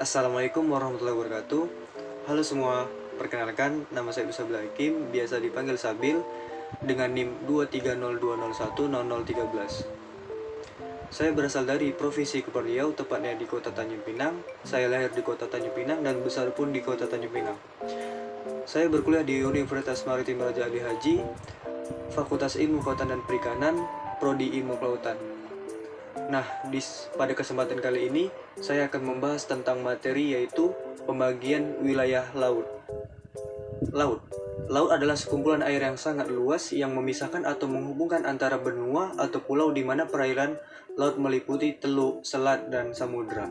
Assalamualaikum warahmatullahi wabarakatuh. Halo semua, perkenalkan nama saya Usabul Hakim, biasa dipanggil Sabil, dengan NIM 23020100013. Saya berasal dari Provinsi Kepulauan Riau, tepatnya di Kota Tanjung Pinang. Saya lahir di Kota Tanjung Pinang dan besar pun di Kota Tanjung Pinang. Saya berkuliah di Universitas Maritim Raja Ali Haji, Fakultas Ilmu Kelautan dan Perikanan, Prodi Ilmu Kelautan. Nah, pada kesempatan kali ini saya akan membahas tentang materi yaitu pembagian wilayah laut. Laut adalah sekumpulan air yang sangat luas yang memisahkan atau menghubungkan antara benua atau pulau di mana perairan laut meliputi teluk, selat, dan samudra.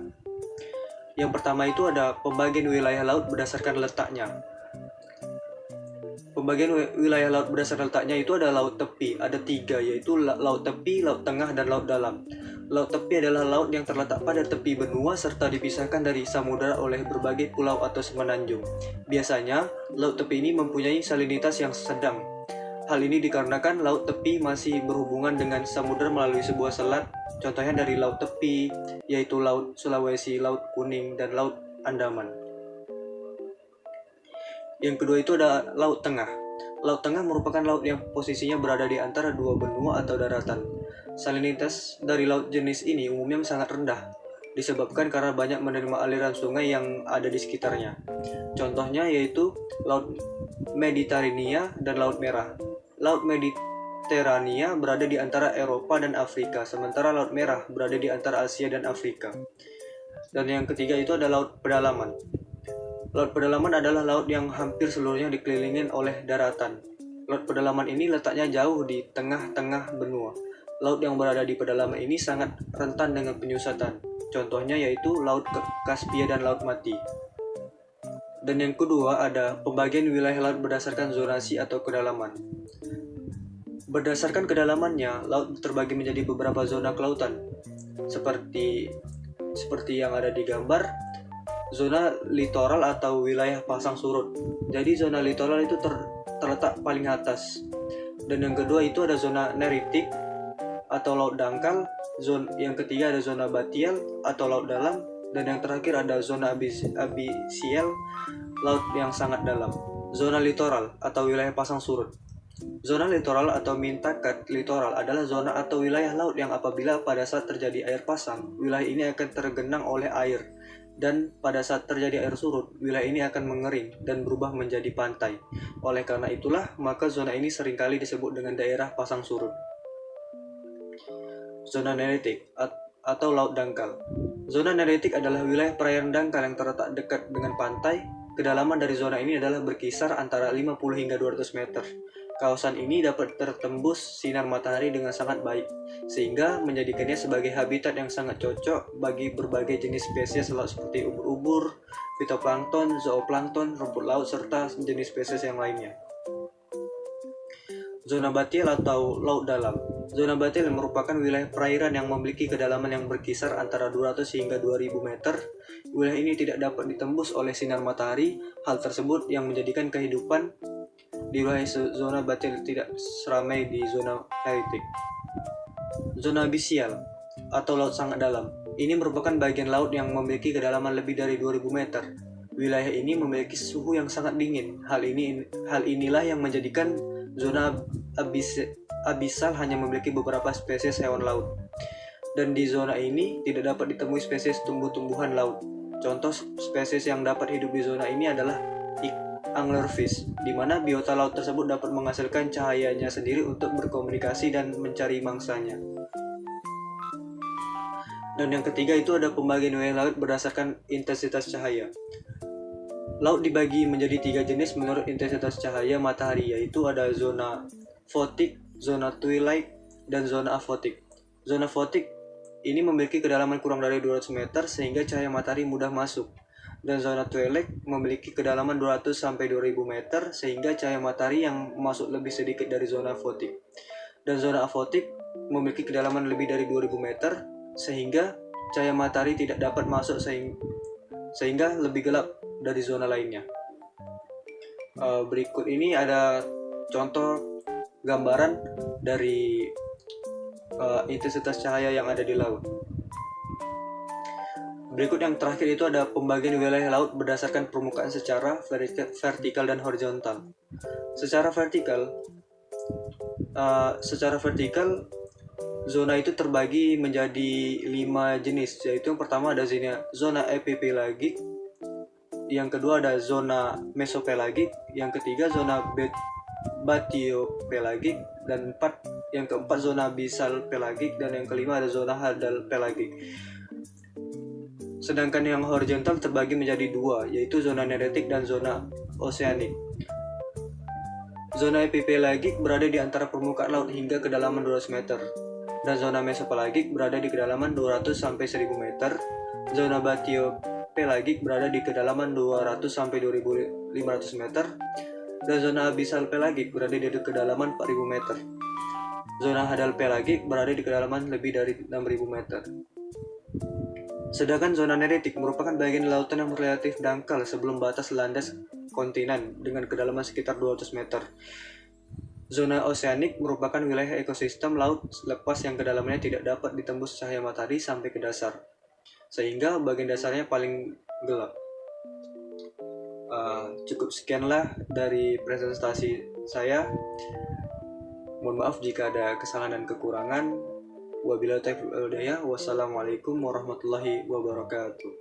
Yang pertama itu ada pembagian wilayah laut berdasarkan letaknya. Pembagian wilayah laut berdasarkan letaknya itu ada laut tepi, ada 3, yaitu laut tepi, laut tengah, dan laut dalam. Laut tepi adalah laut yang terletak pada tepi benua serta dipisahkan dari samudera oleh berbagai pulau atau semenanjung. Biasanya, laut tepi ini mempunyai salinitas yang sedang. Hal ini dikarenakan laut tepi masih berhubungan dengan samudera melalui sebuah selat, contohnya dari laut tepi, yaitu Laut Sulawesi, Laut Kuning, dan Laut Andaman. Yang kedua itu ada Laut Tengah. Laut Tengah merupakan laut yang posisinya berada di antara dua benua atau daratan. Salinitas dari laut jenis ini umumnya sangat rendah, disebabkan karena banyak menerima aliran sungai yang ada di sekitarnya. Contohnya yaitu Laut Mediterania dan Laut Merah. Laut Mediterania berada di antara Eropa dan Afrika, sementara Laut Merah berada di antara Asia dan Afrika. Dan yang ketiga itu ada Laut Pedalaman. Laut pedalaman adalah laut yang hampir seluruhnya dikelilingi oleh daratan. Laut pedalaman ini letaknya jauh di tengah-tengah benua. Laut yang berada di pedalaman ini sangat rentan dengan penyusatan. Contohnya yaitu Laut Kaspia dan Laut Mati. Dan yang kedua ada pembagian wilayah laut berdasarkan zonasi atau kedalaman. Berdasarkan kedalamannya, laut terbagi menjadi beberapa zona kelautan. Seperti yang ada di gambar. Zona litoral atau wilayah pasang surut. Jadi zona litoral itu terletak paling atas. Dan yang kedua itu ada zona neritik atau laut dangkal. Yang ketiga ada zona batial atau laut dalam. Dan yang terakhir ada zona abisial, laut yang sangat dalam. Zona litoral atau wilayah pasang surut. Zona litoral atau mintakat litoral adalah zona atau wilayah laut yang apabila pada saat terjadi air pasang, wilayah ini akan tergenang oleh air. Dan pada saat terjadi air surut, wilayah ini akan mengering dan berubah menjadi pantai. Oleh karena itulah, maka zona ini seringkali disebut dengan daerah pasang surut. Zona neritik atau laut dangkal. Zona neritik adalah wilayah perairan dangkal yang terletak dekat dengan pantai. Kedalaman dari zona ini adalah berkisar antara 50 hingga 200 meter. Kawasan ini dapat tertembus sinar matahari dengan sangat baik, sehingga menjadikannya sebagai habitat yang sangat cocok bagi berbagai jenis spesies laut seperti ubur-ubur, fitoplankton, zooplankton, rumput laut, serta jenis spesies yang lainnya. Zona batial atau laut dalam. Zona batial merupakan wilayah perairan yang memiliki kedalaman yang berkisar antara 200 hingga 2000 meter. Wilayah ini tidak dapat ditembus oleh sinar matahari. Hal tersebut yang menjadikan kehidupan di wilayah zona batial tidak seramai di zona neritik. Zona abisial atau laut sangat dalam. Ini merupakan bagian laut yang memiliki kedalaman lebih dari 2000 meter. Wilayah ini memiliki suhu yang sangat dingin. Hal inilah yang menjadikan zona abisal hanya memiliki beberapa spesies hewan laut. Dan di zona ini tidak dapat ditemui spesies tumbuh-tumbuhan laut. Contoh spesies yang dapat hidup di zona ini adalah anglerfish, di mana biota laut tersebut dapat menghasilkan cahayanya sendiri untuk berkomunikasi dan mencari mangsanya. Dan yang ketiga itu ada pembagian wilayah laut berdasarkan intensitas cahaya. Laut dibagi menjadi 3 jenis menurut intensitas cahaya matahari, yaitu ada zona fotik, zona twilight, dan zona afotik. Zona fotik ini memiliki kedalaman kurang dari 200 meter sehingga cahaya matahari mudah masuk. Dan zona twilight memiliki kedalaman 200 sampai 2000 meter sehingga cahaya matahari yang masuk lebih sedikit dari zona fotik. Dan zona afotik memiliki kedalaman lebih dari 2000 meter sehingga cahaya matahari tidak dapat masuk sehingga lebih gelap dari zona lainnya. Berikut ini ada contoh gambaran dari intensitas cahaya yang ada di laut. Berikut yang terakhir itu ada pembagian wilayah laut berdasarkan permukaan secara vertikal dan horizontal. Secara vertikal, zona itu terbagi menjadi 5 jenis, yaitu yang pertama ada zona epipelagik, yang kedua ada zona mesopelagik, yang ketiga zona batiopelagik, dan yang keempat zona bisal pelagik, dan yang kelima ada zona hadal pelagik. Sedangkan yang horizontal terbagi menjadi dua, yaitu zona neretik dan zona oseanik. Zona epipelagik berada di antara permukaan laut hingga kedalaman 200 meter, dan zona mesopelagik berada di kedalaman 200 sampai 1000 meter. Zona batiopelagik berada di kedalaman 200 sampai 2500 meter, dan zona abyssal pelagik berada di kedalaman 4000 meter. Zona hadal pelagik berada di kedalaman lebih dari 6000 meter. Sedangkan zona neretik merupakan bagian lautan yang relatif dangkal sebelum batas landas kontinen dengan kedalaman sekitar 200 meter. Zona oseanik merupakan wilayah ekosistem laut lepas yang kedalamannya tidak dapat ditembus cahaya matahari sampai ke dasar, sehingga bagian dasarnya paling gelap. Cukup sekianlah dari presentasi saya. Mohon maaf jika ada kesalahan dan kekurangan. Wabillahi taufiq wal hidayah. Wassalamualaikum warahmatullahi wabarakatuh.